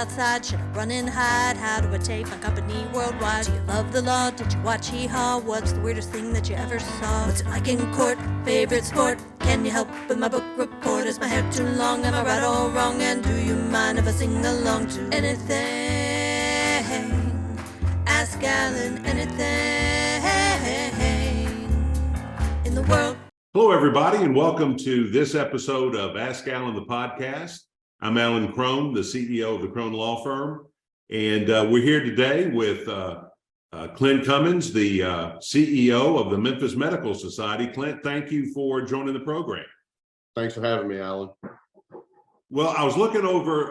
outside? Should I run and hide? How do I take my company worldwide? Do you love the law? Did you watch Hee-Haw? What's the weirdest thing that you ever saw? What's it like in court? Favorite sport? Can you help with my book report? Is my hair too long? Am I right or wrong? And do you mind if I sing along to anything? Ask Alan anything in the world. Hello, everybody, and welcome to this episode of Ask Alan, the podcast. I'm Alan Crone, the CEO of the Crone Law Firm, and we're here today with Clint Cummins, the CEO of the Memphis Medical Society. Clint, thank you for joining the program. Thanks for having me, Alan. Well, I was looking over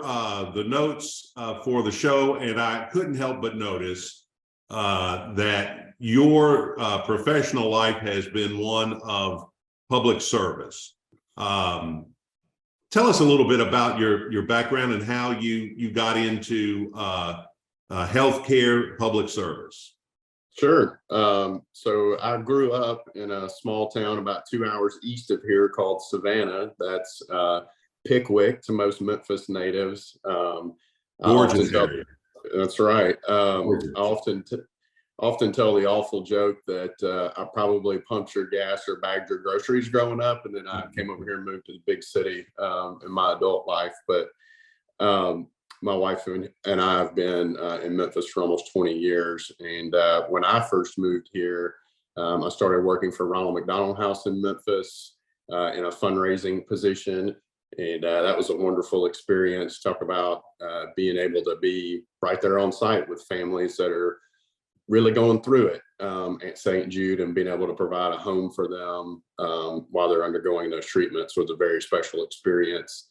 the notes for the show, and I couldn't help but notice that your professional life has been one of public service. Tell us a little bit about your background and how you got into healthcare public service. Sure. So I grew up in a small town about 2 hours east of here called Savannah. That's Pickwick to most Memphis natives. Gorgeous area. That's right. I often tell the awful joke that I probably pumped your gas or bagged your groceries growing up, and then I came over here and moved to the big city in my adult life. But my wife and I have been in Memphis for almost 20 years. And when I first moved here, I started working for Ronald McDonald House in Memphis in a fundraising position. And that was a wonderful experience. Talk about being able to be right there on site with families that are really going through it at St. Jude, and being able to provide a home for them while they're undergoing those treatments was a very special experience.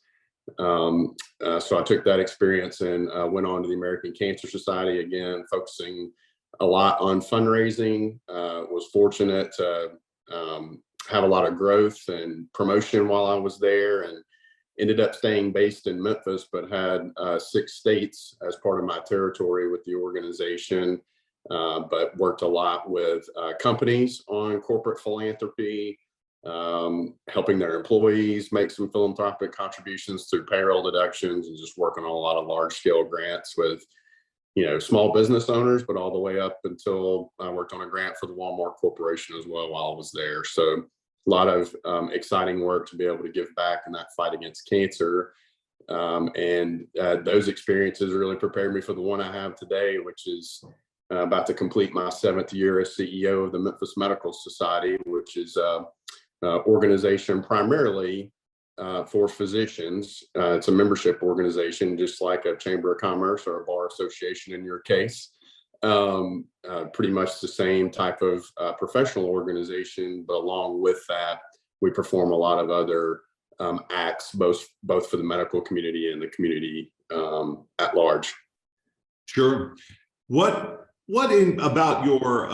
So I took that experience and went on to the American Cancer Society, again, focusing a lot on fundraising. Was fortunate to have a lot of growth and promotion while I was there, and ended up staying based in Memphis, but had 6 states as part of my territory with the organization. But worked a lot with companies on corporate philanthropy, helping their employees make some philanthropic contributions through payroll deductions, and just working on a lot of large scale grants with, small business owners, but all the way up until I worked on a grant for the Walmart Corporation as well while I was there. So a lot of exciting work to be able to give back in that fight against cancer. And those experiences really prepared me for the one I have today, which is about to complete my 7th year as CEO of the Memphis Medical Society, which is an organization primarily for physicians. It's a membership organization, just like a chamber of commerce or a bar association in your case. Pretty much the same type of professional organization, but along with that, we perform a lot of other acts, both for the medical community and the community at large. Sure. What about your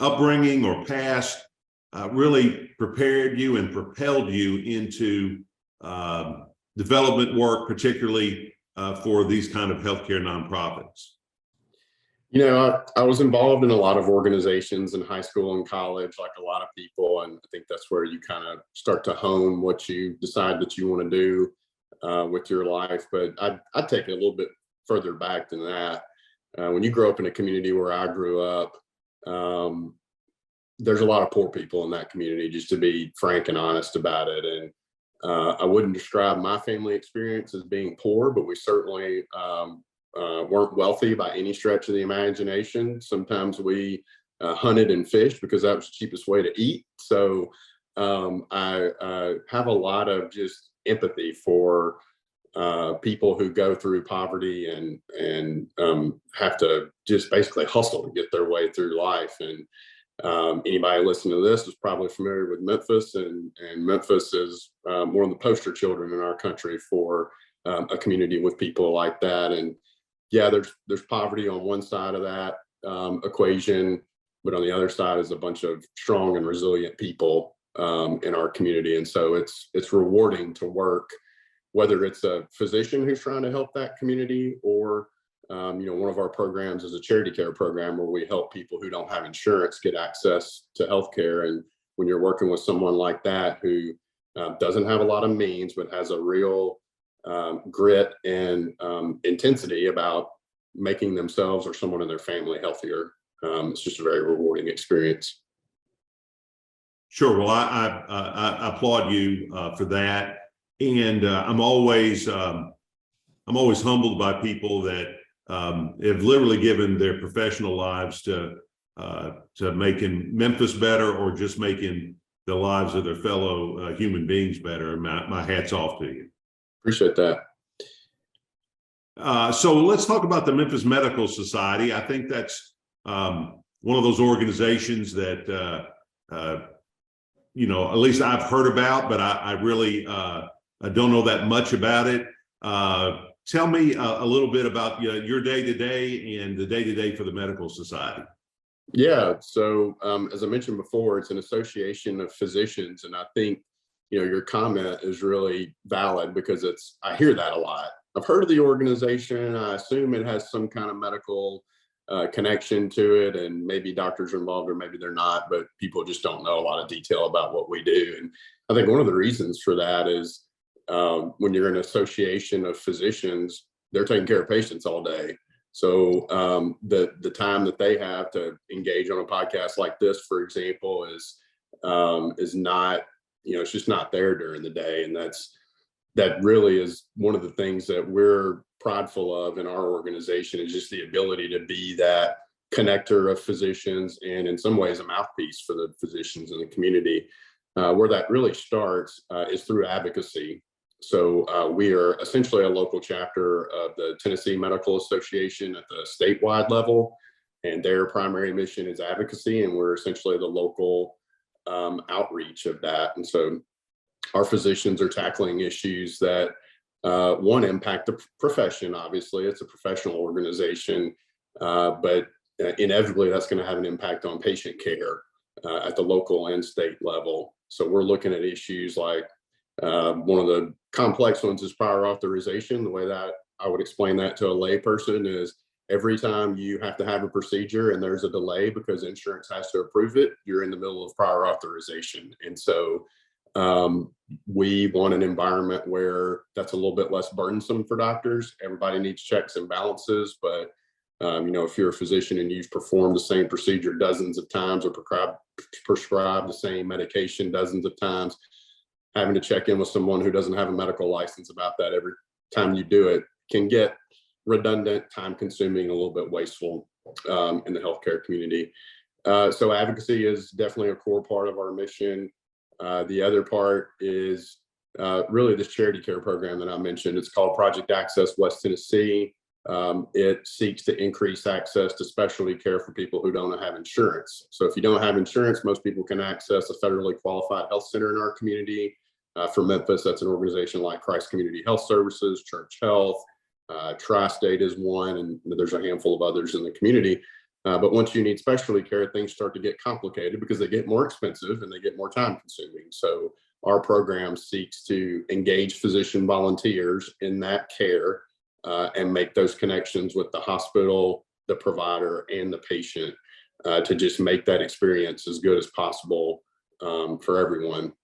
upbringing or past really prepared you and propelled you into development work, particularly for these kind of healthcare nonprofits? I was involved in a lot of organizations in high school and college, like a lot of people, and I think that's where you kind of start to hone what you decide that you want to do with your life. But I'd take it a little bit further back than that. When you grow up in a community where I grew up, there's a lot of poor people in that community, just to be frank and honest about it. And I wouldn't describe my family experience as being poor, but we certainly weren't wealthy by any stretch of the imagination. Sometimes we hunted and fished because that was the cheapest way to eat. So I have a lot of just empathy for people who go through poverty and have to just basically hustle to get their way through life. And anybody listening to this is probably familiar with Memphis, and Memphis is one of the poster children in our country for a community with people like that. And yeah, there's poverty on one side of that equation, but on the other side is a bunch of strong and resilient people in our community. And so it's rewarding to work, whether it's a physician who's trying to help that community, or one of our programs is a charity care program where we help people who don't have insurance get access to healthcare. And when you're working with someone like that who doesn't have a lot of means, but has a real grit and intensity about making themselves or someone in their family healthier. It's just a very rewarding experience. Sure. Well, I applaud you for that, and I'm always humbled by people that have literally given their professional lives to making Memphis better, or just making the lives of their fellow human beings better. And my hat's off to you. Appreciate that. So let's talk about the Memphis Medical Society. I think that's one of those organizations that at least I've heard about, but I really I don't know that much about it. Tell me a little bit about your day-to-day and the day-to-day for the Medical Society. Yeah. So as I mentioned before, it's an association of physicians. And I think, your comment is really valid, because I hear that a lot. I've heard of the organization. I assume it has some kind of medical connection to it, and maybe doctors are involved or maybe they're not, but people just don't know a lot of detail about what we do. And I think one of the reasons for that is when you're an association of physicians, they're taking care of patients all day. So the time that they have to engage on a podcast like this, for example, is not, it's just not there during the day. And that really is one of the things that we're prideful of in our organization, is just the ability to be that connector of physicians, and in some ways a mouthpiece for the physicians in the community. Where that really starts is through advocacy. So we are essentially a local chapter of the Tennessee Medical Association at the statewide level, and their primary mission is advocacy, and we're essentially the local outreach of that. And so our physicians are tackling issues that one, impact the profession. Obviously, it's a professional organization, but inevitably that's going to have an impact on patient care at the local and state level. So we're looking at issues like one of the complex ones is prior authorization. The way that I would explain that to a lay person is, every time you have to have a procedure and there's a delay because insurance has to approve it, you're in the middle of prior authorization. And so we want an environment where that's a little bit less burdensome for doctors. Everybody needs checks and balances, but if you're a physician and you've performed the same procedure dozens of times, or prescribed the same medication dozens of times, having to check in with someone who doesn't have a medical license about that every time you do it can get redundant, time consuming, a little bit wasteful in the healthcare community. So advocacy is definitely a core part of our mission. The other part is really this charity care program that I mentioned. It's called Project Access West Tennessee. It seeks to increase access to specialty care for people who don't have insurance. So if you don't have insurance, most people can access a federally qualified health center in our community. For Memphis, that's an organization like Christ Community Health Services, Church Health, Tri-State is one, and there's a handful of others in the community. But once you need specialty care, things start to get complicated because they get more expensive and they get more time consuming. So our program seeks to engage physician volunteers in that care and make those connections with the hospital, the provider, and the patient to just make that experience as good as possible for everyone.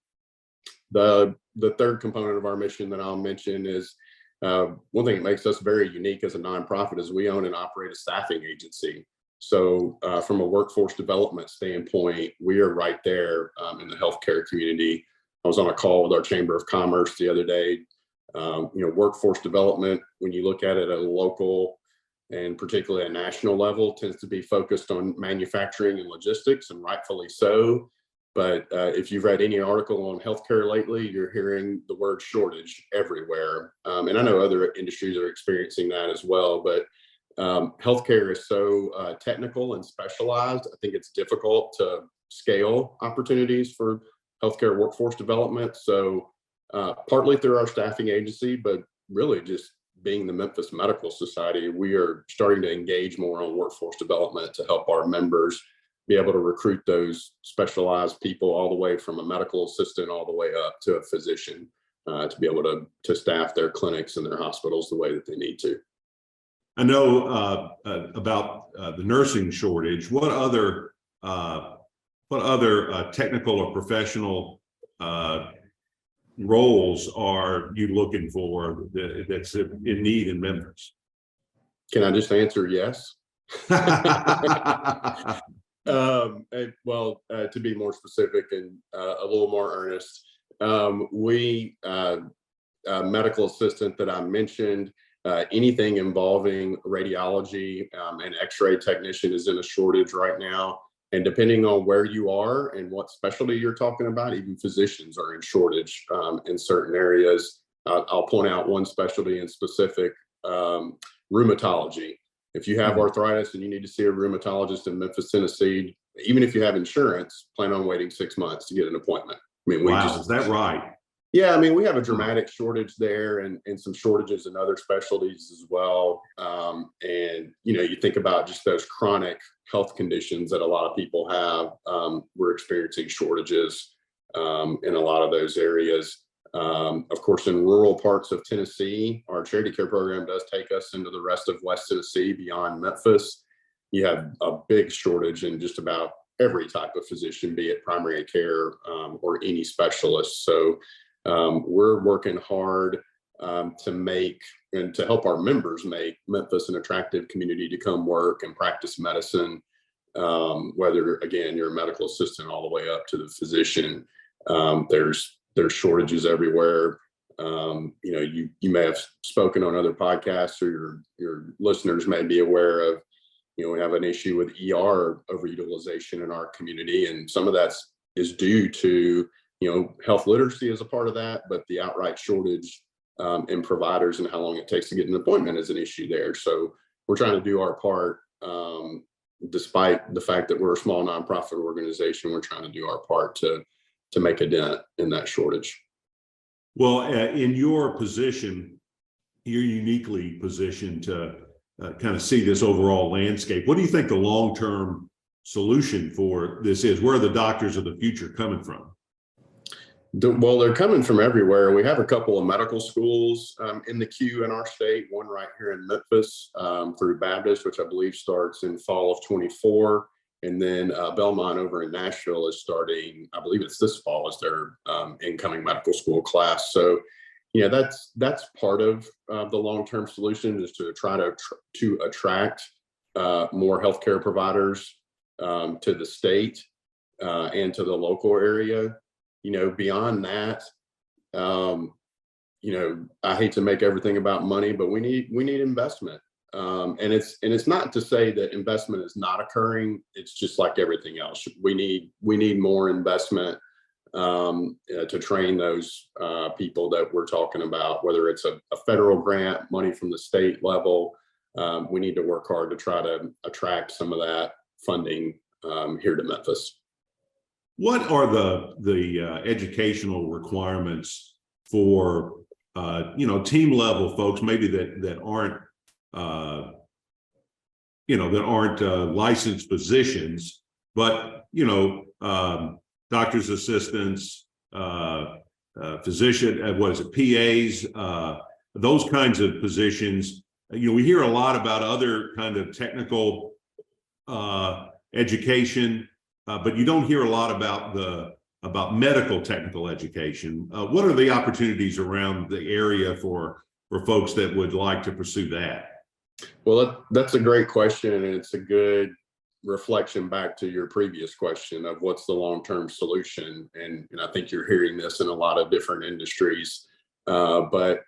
The third component of our mission that I'll mention is one thing that makes us very unique as a nonprofit is we own and operate a staffing agency. So from a workforce development standpoint, we are right there in the healthcare community. I was on a call with our Chamber of Commerce the other day. Workforce development, when you look at it at a local and particularly a national level, tends to be focused on manufacturing and logistics, and rightfully so. But if you've read any article on healthcare lately, you're hearing the word shortage everywhere. And I know other industries are experiencing that as well, but healthcare is so technical and specialized. I think it's difficult to scale opportunities for healthcare workforce development. So partly through our staffing agency, but really just being the Memphis Medical Society, we are starting to engage more on workforce development to help our members be able to recruit those specialized people all the way from a medical assistant all the way up to a physician to be able to staff their clinics and their hospitals the way that they need to. I know about the nursing shortage. What other technical or professional roles are you looking for that's in need in Memphis? Can I just answer yes? To be more specific and a little more earnest, medical assistant that I mentioned, anything involving radiology and x-ray technician is in a shortage right now. And depending on where you are and what specialty you're talking about, even physicians are in shortage in certain areas. I'll point out one specialty in specific, rheumatology. If you have arthritis and you need to see a rheumatologist in Memphis, Tennessee, even if you have insurance, plan on waiting 6 months to get an appointment. I mean, Wow, is that right? Yeah, I mean, we have a dramatic shortage there and some shortages in other specialties as well. And, you think about just those chronic health conditions that a lot of people have. We're experiencing shortages in a lot of those areas. Of course, in rural parts of Tennessee, our charity care program does take us into the rest of West Tennessee beyond Memphis. You have a big shortage in just about every type of physician, be it primary care or any specialist. So we're working hard to make and to help our members make Memphis an attractive community to come work and practice medicine, whether, again, you're a medical assistant all the way up to the physician. There's shortages everywhere. You may have spoken on other podcasts, or your listeners may be aware of, we have an issue with ER overutilization in our community. And some of that is due to, health literacy as a part of that, but the outright shortage in providers and how long it takes to get an appointment is an issue there. So we're trying to do our part, despite the fact that we're a small nonprofit organization. We're trying to do our part to make a dent in that shortage. Well, in your position, you're uniquely positioned to kind of see this overall landscape. What do you think the long-term solution for this is? Where are the doctors of the future coming from? Well, they're coming from everywhere. We have a couple of medical schools in the queue in our state, one right here in Memphis through Baptist, which I believe starts in fall of 24. And then Belmont over in Nashville is starting, I believe it's this fall, is their incoming medical school class. So, that's part of the long-term solution, is to try to attract more healthcare providers to the state and to the local area. Beyond that, I hate to make everything about money, but we need investment. And it's not to say that investment is not occurring. It's just like everything else. We need more investment to train those people that we're talking about, whether it's a federal grant, money from the state level. We need to work hard to try to attract some of that funding here to Memphis. What are the educational requirements for team level folks, maybe that aren't licensed physicians, but doctor's assistants, physician, PAs, those kinds of positions. We hear a lot about other kind of technical education, but you don't hear a lot about medical technical education. What are the opportunities around the area for folks that would like to pursue that? Well, that's a great question, and it's a good reflection back to your previous question of what's the long-term solution. And I think you're hearing this in a lot of different industries. But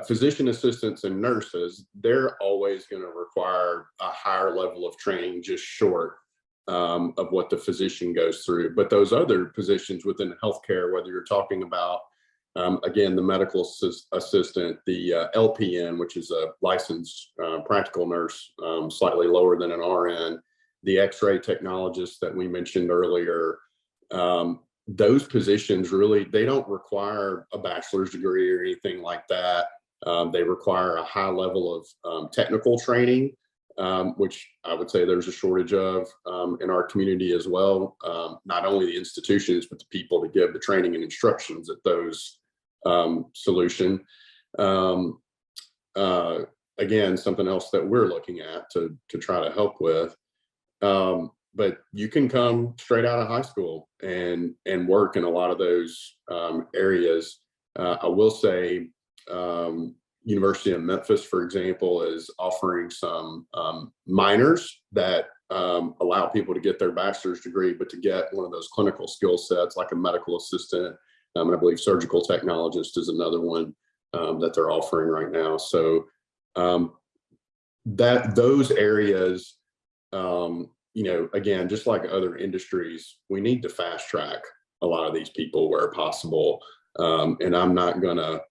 physician assistants and nurses, they're always going to require a higher level of training, just short of what the physician goes through. But those other positions within healthcare, whether you're talking about again, the medical assistant, the LPN, which is a licensed practical nurse, slightly lower than an RN, the X-ray technologist that we mentioned earlier, those positions really, they don't require a bachelor's degree or anything like that. They require a high level of technical training, which I would say there's a shortage of in our community as well. Not only the institutions, but the people to give the training and instructions at those solution. Again, something else that we're looking at to try to help with. but you can come straight out of high school and work in a lot of those areas. I will say, University of Memphis, for example, is offering some minors that allow people to get their bachelor's degree, but to get one of those clinical skill sets like a medical assistant, and I believe surgical technologist is another one that they're offering right now. So that those areas, again, just like other industries, we need to fast track a lot of these people where possible. And I'm not going to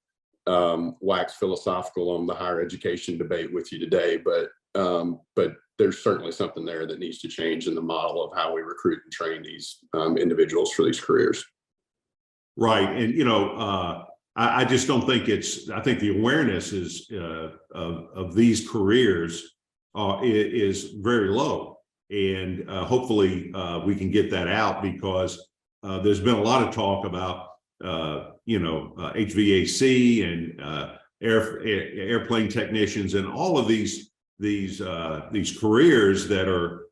wax philosophical on the higher education debate with you today, but there's certainly something there that needs to change in the model of how we recruit and train these individuals for these careers. Right. And, I just don't think I think the awareness is of these careers is very low. And hopefully we can get that out, because there's been a lot of talk about, HVAC and airplane technicians and all of these careers that are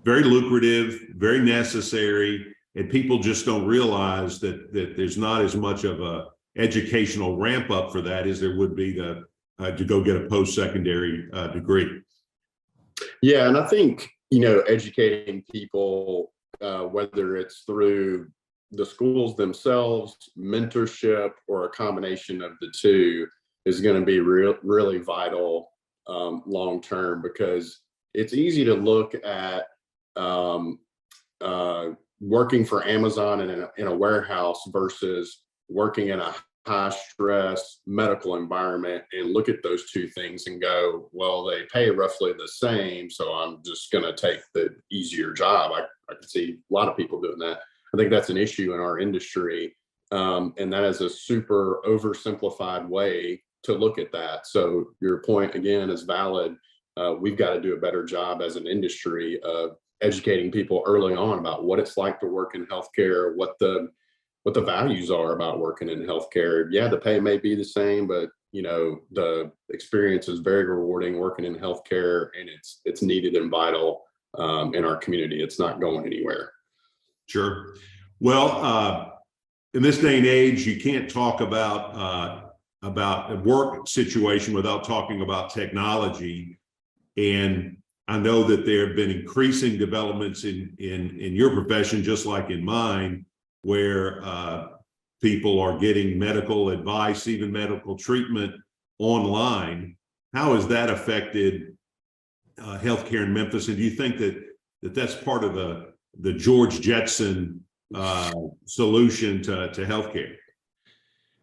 very lucrative, very necessary. And people just don't realize that there's not as much of a educational ramp up for that as there would be to go get a post-secondary degree. Yeah, and I think, educating people, whether it's through the schools themselves, mentorship, or a combination of the two, is going to be really vital long term, because it's easy to look at working for Amazon in a warehouse versus working in a high stress medical environment and look at those two things and go, well, they pay roughly the same, so I'm just going to take the easier job. I can see a lot of people doing that. I think that's an issue in our industry. And that is a super oversimplified way to look at that. So your point again is valid. We've got to do a better job as an industry of educating people early on about what it's like to work in healthcare, what the values are about working in healthcare. Yeah, the pay may be the same, but the experience is very rewarding working in healthcare, and it's needed and vital in our community. It's not going anywhere. Sure. Well, in this day and age, you can't talk about a work situation without talking about technology. And I know that there have been increasing developments in your profession, just like in mine, where people are getting medical advice, even medical treatment online. How has that affected healthcare in Memphis? And do you think that's part of the George Jetson solution to healthcare?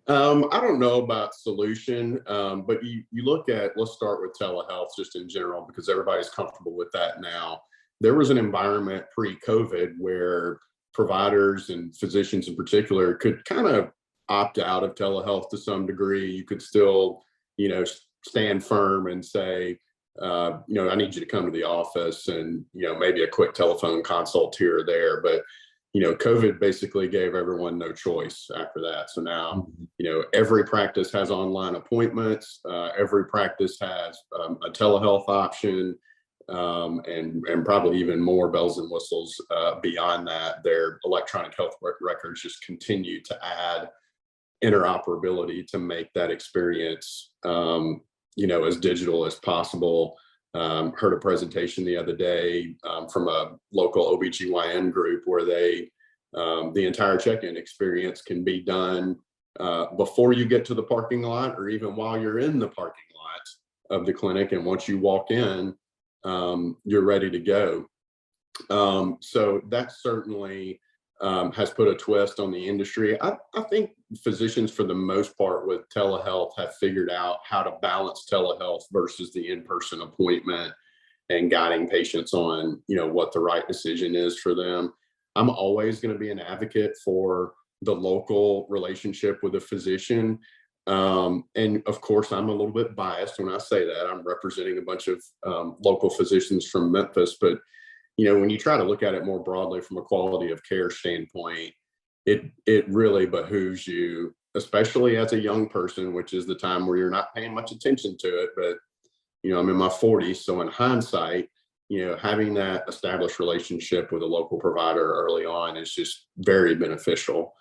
I don't know about solution, but you look at, let's start with telehealth just in general, because everybody's comfortable with that now. There was an environment pre-COVID where providers and physicians in particular could kind of opt out of telehealth to some degree. You could still, stand firm and say, I need you to come to the office, and, maybe a quick telephone consult here or there. But COVID basically gave everyone no choice after that. So now, every practice has online appointments. Every practice has a telehealth option, and probably even more bells and whistles beyond that. Their electronic health records just continue to add interoperability to make that experience, as digital as possible. Heard a presentation the other day from a local OBGYN group where the entire check-in experience can be done before you get to the parking lot, or even while you're in the parking lot of the clinic. And once you walk in, you're ready to go. So that certainly has put a twist on the industry. I think physicians, for the most part, with telehealth have figured out how to balance telehealth versus the in-person appointment and guiding patients on, what the right decision is for them. I'm always going to be an advocate for the local relationship with a physician. And of course, I'm a little bit biased when I say that. I'm representing a bunch of local physicians from Memphis, but when you try to look at it more broadly from a quality of care standpoint, it really behooves you, especially as a young person, which is the time where you're not paying much attention to it. But I'm in my 40s, so in hindsight, having that established relationship with a local provider early on is just very beneficial.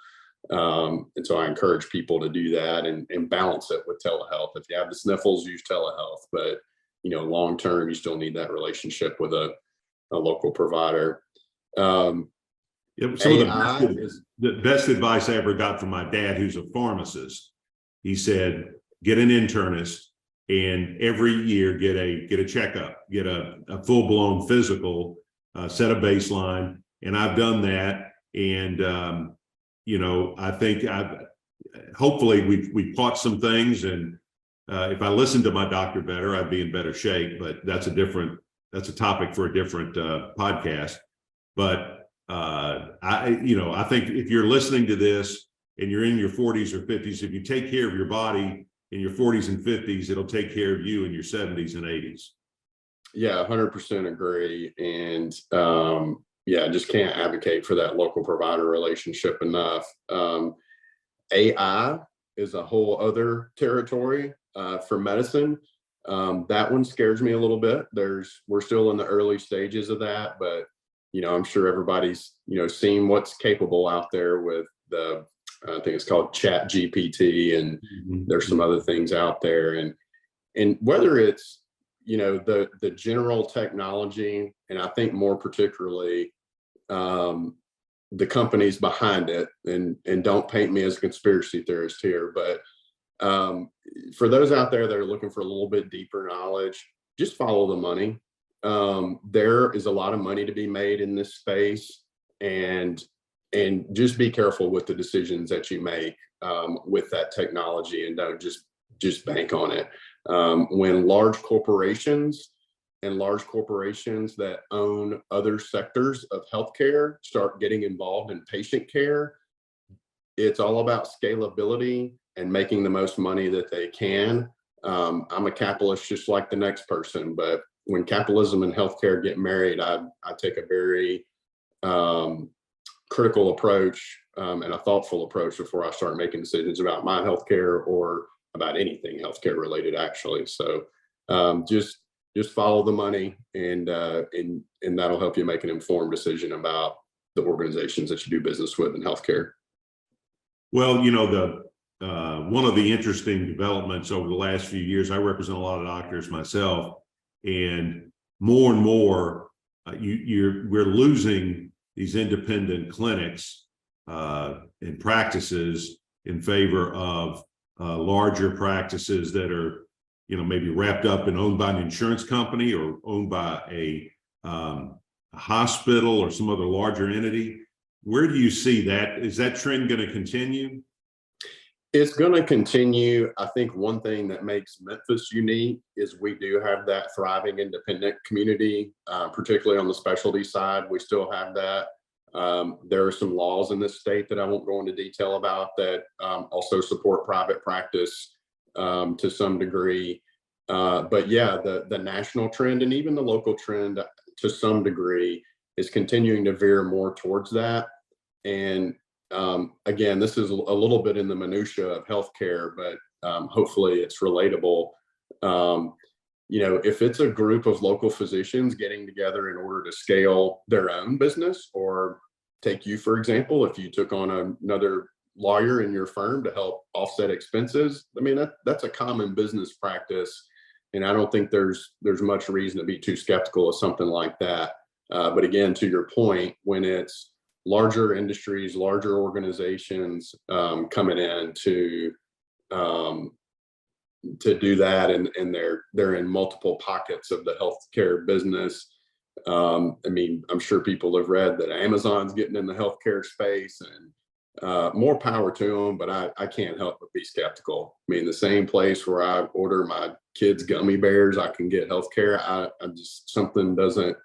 And so I encourage people to do that and balance it with telehealth. If you have the sniffles, use telehealth, but long term, you still need that relationship with a local provider. Some of the best advice I ever got from my dad, who's a pharmacist. He said, get an internist and every year get a checkup, get a full-blown physical, set a baseline. And I've done that. And, I think hopefully we've caught some things. And if I listened to my doctor better, I'd be in better shape. But that's a topic for a different podcast. But I think if you're listening to this and you're in your 40s or 50s, if you take care of your body in your 40s and 50s, it'll take care of you in your 70s and 80s. Yeah, 100% agree. And I just can't advocate for that local provider relationship enough. AI is a whole other territory for medicine. That one scares me a little bit. We're still in the early stages of that, but I'm sure everybody's seen what's capable out there with I think it's called Chat GPT, and there's some other things out there, and whether it's the general technology, and I think more particularly the companies behind it, and don't paint me as a conspiracy theorist here, but for those out there that are looking for a little bit deeper knowledge, just follow the money. There is a lot of money to be made in this space, and just be careful with the decisions that you make with that technology, and don't just bank on it. When large corporations that own other sectors of healthcare start getting involved in patient care, it's all about scalability and making the most money that they can. I'm a capitalist just like the next person, but when capitalism and healthcare get married, I take a very critical approach and a thoughtful approach before I start making decisions about my healthcare or about anything healthcare related, actually. So just follow the money, and that'll help you make an informed decision about the organizations that you do business with in healthcare. Well, one of the interesting developments over the last few years, I represent a lot of doctors myself, and more, we're losing these independent clinics and practices in favor of larger practices that are, maybe wrapped up and owned by an insurance company or owned by a hospital or some other larger entity. Where do you see that? Is that trend going to continue? It's going to continue. I think one thing that makes Memphis unique is we do have that thriving independent community, particularly on the specialty side. We still have that. There are some laws in this state that I won't go into detail about that also support private practice to some degree. But yeah, the national trend and even the local trend to some degree is continuing to veer more towards that. And again, this is a little bit in the minutia of healthcare, but hopefully it's relatable. If it's a group of local physicians getting together in order to scale their own business, or take you, for example, if you took on another lawyer in your firm to help offset expenses, I mean, that's a common business practice. And I don't think there's much reason to be too skeptical of something like that. But again, to your point, when it's larger industries, larger organizations coming in to do that, and they're in multiple pockets of the healthcare business. I mean, I'm sure people have read that Amazon's getting in the healthcare space, and more power to them, but I can't help but be skeptical. I mean, the same place where I order my kids gummy bears, I can get healthcare. I just, something doesn't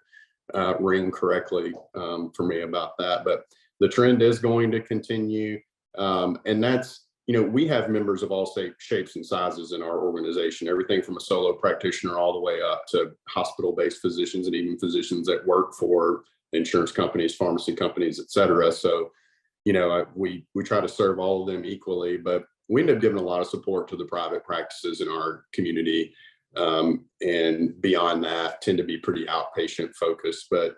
ring correctly for me about that. But the trend is going to continue, and that's, we have members of all shapes and sizes in our organization, everything from a solo practitioner all the way up to hospital-based physicians, and even physicians that work for insurance companies, pharmacy companies, et cetera. So, we try to serve all of them equally, but we end up giving a lot of support to the private practices in our community. And beyond that tend to be pretty outpatient focused. But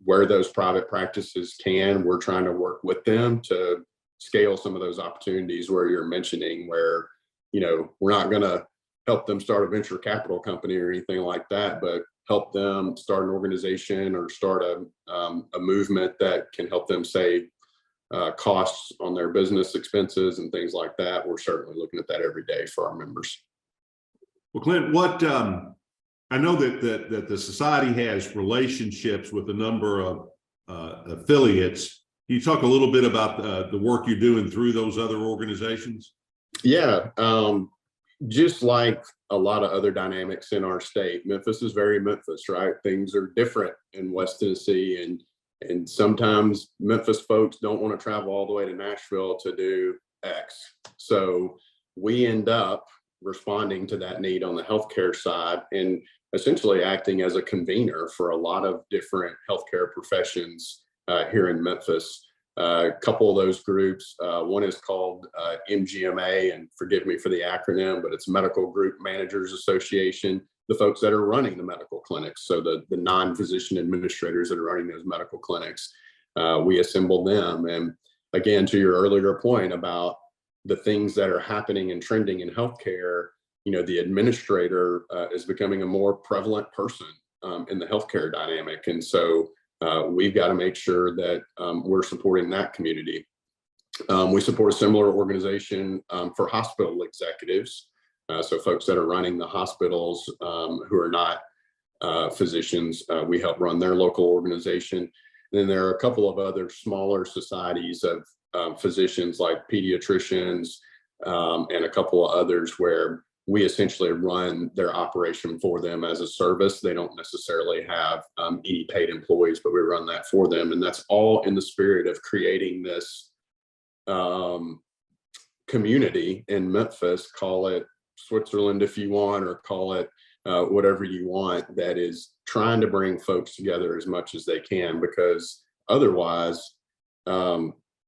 where those private practices can, we're trying to work with them to scale some of those opportunities where you're mentioning, where we're not going to help them start a venture capital company or anything like that, but help them start an organization or start a movement that can help them save costs on their business expenses and things like that. We're certainly looking at that every day for our members. Well, Clint, I know that the society has relationships with a number of affiliates. Can you talk a little bit about the work you're doing through those other organizations? Yeah, just like a lot of other dynamics in our state, Memphis is very Memphis, right? Things are different in West Tennessee, and sometimes Memphis folks don't want to travel all the way to Nashville to do X. So we end up responding to that need on the healthcare side and essentially acting as a convener for a lot of different healthcare professions here in Memphis. A couple of those groups, one is called MGMA, and forgive me for the acronym, but it's Medical Group Managers Association, the folks that are running the medical clinics. So the non-physician administrators that are running those medical clinics, we assemble them. And again, to your earlier point about the things that are happening and trending in healthcare, the administrator is becoming a more prevalent person in the healthcare dynamic. And so we've got to make sure that we're supporting that community. We support a similar organization for hospital executives. So folks that are running the hospitals who are not physicians, we help run their local organization. And then there are a couple of other smaller societies of physicians like pediatricians and a couple of others where we essentially run their operation for them as a service. They don't necessarily have any paid employees, but we run that for them. And that's all in the spirit of creating this community in Memphis, call it Switzerland if you want, or call it whatever you want, that is trying to bring folks together as much as they can, because otherwise,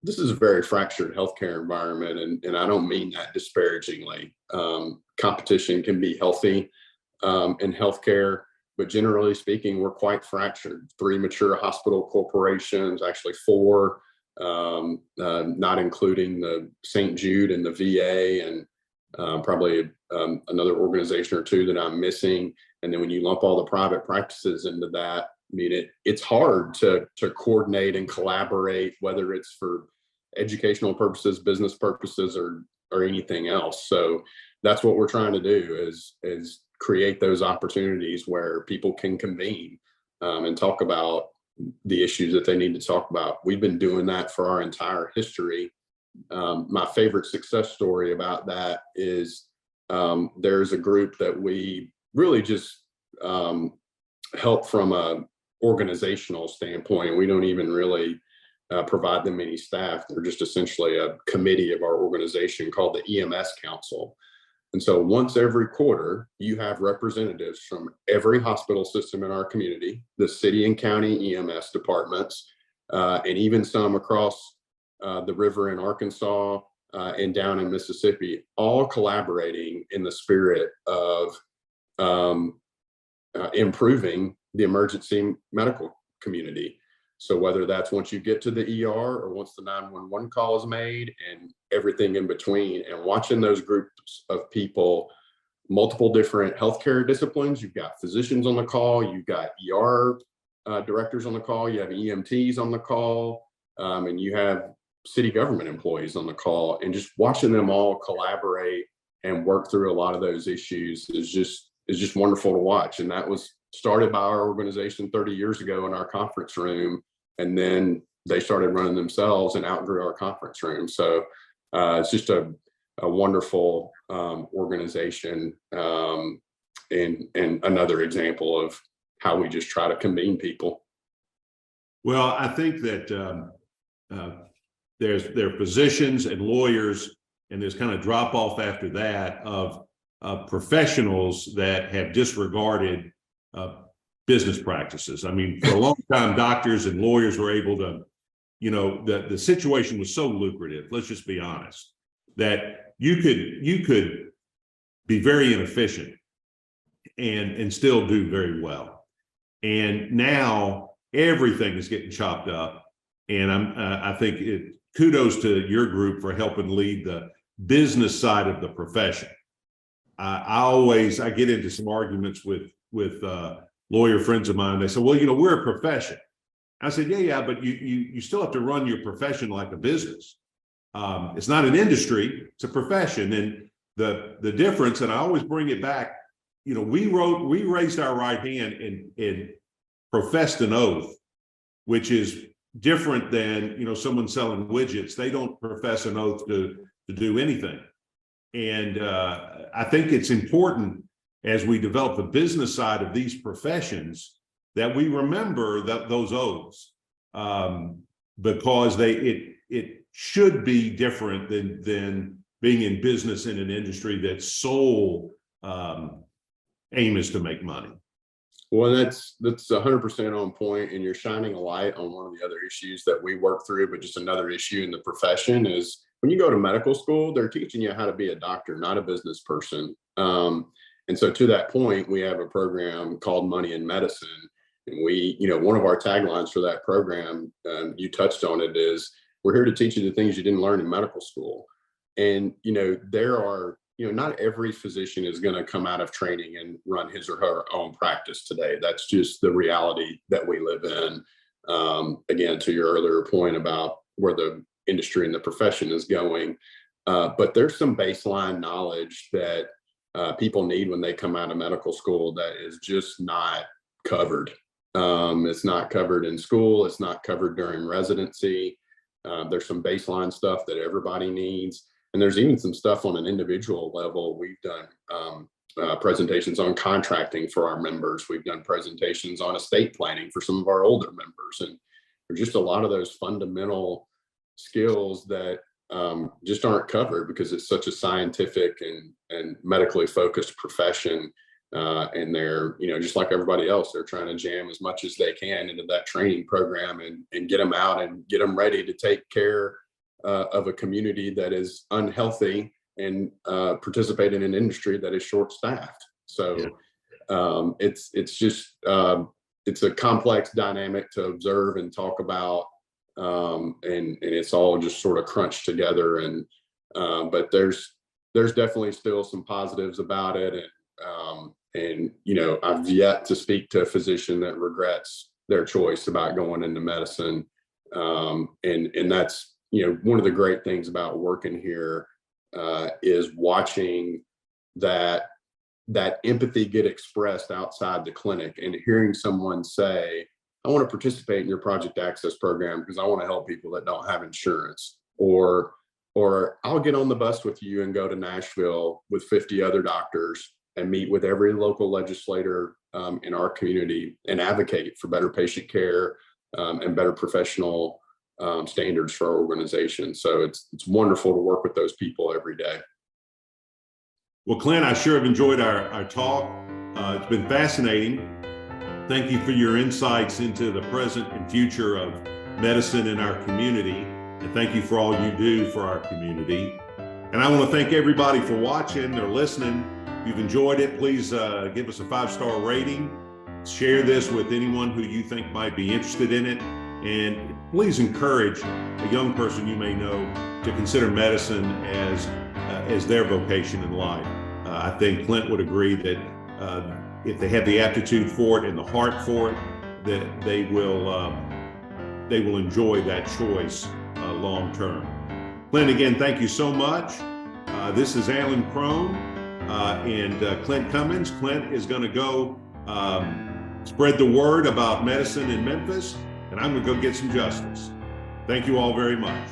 this is a very fractured healthcare environment, and I don't mean that disparagingly. Competition can be healthy in healthcare, but generally speaking, we're quite fractured. 3 mature hospital corporations, actually 4, not including the St. Jude and the VA, and probably another organization or 2 that I'm missing. And then when you lump all the private practices into that, I mean, it's hard to coordinate and collaborate, whether it's for educational purposes, business purposes, or anything else. So that's what we're trying to do is create those opportunities where people can convene and talk about the issues that they need to talk about. We've been doing that for our entire history. My favorite success story about that is there's a group that we really just help from a organizational standpoint. We don't even really provide them any staff. They're just essentially a committee of our organization called the EMS Council. And so once every quarter, you have representatives from every hospital system in our community, the city and county EMS departments, and even some across the river in Arkansas and down in Mississippi, all collaborating in the spirit of improving the emergency medical community. So whether that's once you get to the ER or once the 911 call is made and everything in between, and watching those groups of people, multiple different healthcare disciplines. You've got physicians on the call, you've got ER directors on the call, you have EMTs on the call, and you have city government employees on the call, and just watching them all collaborate and work through a lot of those issues is just wonderful to watch. And that was started by our organization 30 years ago in our conference room, and then they started running themselves and outgrew our conference room. So it's just a wonderful organization, and another example of how we just try to convene people. Well, I think that there are physicians and lawyers, and there's kind of drop off after that of professionals that have disregarded business practices. I mean, for a long time, doctors and lawyers were able to, the situation was so lucrative, let's just be honest, that you could be very inefficient and still do very well. And now everything is getting chopped up. And I think kudos to your group for helping lead the business side of the profession. I get into some arguments with lawyer friends of mine. They say, well, we're a profession. I said, yeah, but you still have to run your profession like a business. It's not an industry, it's a profession. And the difference, and I always bring it back, we raised our right hand and professed an oath, which is different than, someone selling widgets. They don't profess an oath to do anything. And I think it's important as we develop the business side of these professions that we remember those oaths, because it should be different than being in business in an industry that's sole aim is to make money. Well, that's 100% on point, and you're shining a light on one of the other issues that we work through, but just another issue in the profession is when you go to medical school, they're teaching you how to be a doctor, not a business person. And so to that point, we have a program called Money in Medicine. And one of our taglines for that program, you touched on it, is we're here to teach you the things you didn't learn in medical school. And, there are, not every physician is going to come out of training and run his or her own practice today. That's just the reality that we live in. Again, to your earlier point about where the industry and the profession is going. But there's some baseline knowledge that people need when they come out of medical school that is just not covered. It's not covered in school. It's not covered during residency. There's some baseline stuff that everybody needs. And there's even some stuff on an individual level. We've done presentations on contracting for our members. We've done presentations on estate planning for some of our older members. And there's just a lot of those fundamental skills that just aren't covered because it's such a scientific and medically focused profession. And they're, just like everybody else, they're trying to jam as much as they can into that training program and get them out and get them ready to take care of a community that is unhealthy and participate in an industry that is short-staffed. So it's just it's a complex dynamic to observe and talk about, and it's all just sort of crunched together. And but there's definitely still some positives about it. And I've yet to speak to a physician that regrets their choice about going into medicine. And that's, one of the great things about working here is watching that empathy get expressed outside the clinic and hearing someone say, I want to participate in your project access program because I want to help people that don't have insurance, or I'll get on the bus with you and go to Nashville with 50 other doctors and meet with every local legislator in our community and advocate for better patient care and better professional standards for our organization. So it's wonderful to work with those people every day. Well, Clint, I sure have enjoyed our talk. It's been fascinating. Thank you for your insights into the present and future of medicine in our community. And thank you for all you do for our community. And I want to thank everybody for watching or listening. If you've enjoyed it, please give us a 5-star rating. Share this with anyone who you think might be interested in it. And please encourage a young person you may know to consider medicine as their vocation in life. I think Clint would agree that if they have the aptitude for it and the heart for it, that they will enjoy that choice long term. Clint, again, thank you so much. This is Alan Crone and Clint Cummins. Clint is going to go spread the word about medicine in Memphis, and I'm going to go get some justice. Thank you all very much.